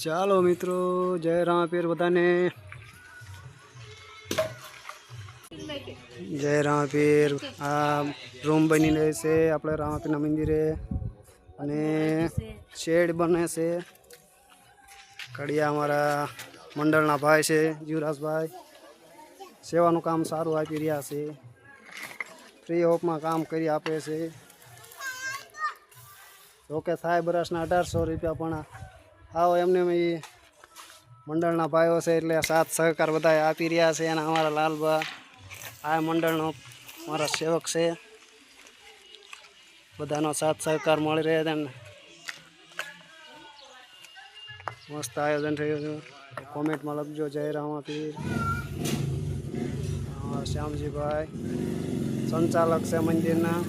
ચાલો મિત્રો, જય રામાપીર બધાને. જય રામાપીર. આ રૂમ બની રહે છે આપણે રામાપીરના મંદિરે, અને શેડ બને છે. કડિયા અમારા મંડળના ભાઈ છે જીવરાજભાઈ, સેવાનું કામ સારું આપી રહ્યા છે. ફ્રી ઓફમાં કામ કરી આપે છે. જોકે થાય વર્ષના 1800 રૂપિયા, પણ આવો એમને એ મંડળના ભાઈઓ છે એટલે સાથ સહકાર બધા આપી રહ્યા છે. અને અમારા લાલબા આ મંડળનો મારા સેવક છે. બધાનો સાથ સહકાર મળી રહે છે. મસ્ત આયોજન થયું છે. કોમેન્ટમાં લખજો જય રામાપીર. શ્યામજીભાઈ સંચાલક છે મંદિરના.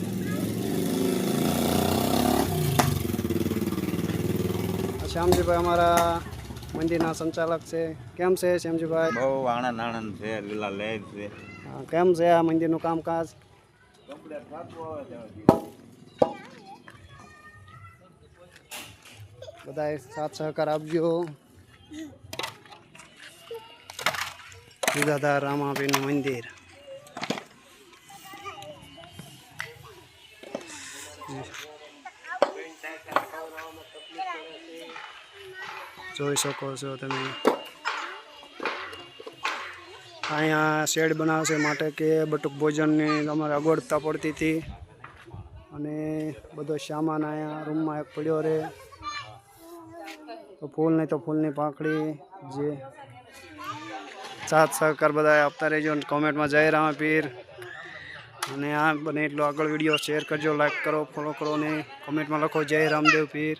શ્યામજીભાઈ અમારા મંદિરના સંચાલક છે. કેમ છે શ્યામજીભાઈ? બહુ આનંદ છે, લીલા લહેર છે. કેમ છે આ મંદિરનું કામકાજ? બધાએ સાથ સહકાર આપજો. વિદાધાર રામાપીરનું મંદિર. જોઈ શકો છો તમે. અહીંયા શેડ બનાવશે માટે કે બટુક ભોજનની અમારે અગવડતા પડતી હતી, અને બધો સામાન અહીંયા રૂમમાં એક પડ્યો રહે તો ફૂલ નહીં તો ફૂલની પાંખડી. જે સાથ સહકાર બધા આપતા રહેજો. કોમેન્ટમાં જય રામાપીર. અને આ બને એટલો આગળ વિડીયો શેર કરજો, લાઈક કરો, ફોલો કરો, ને કોમેન્ટમાં લખો જય રામદેવ પીર.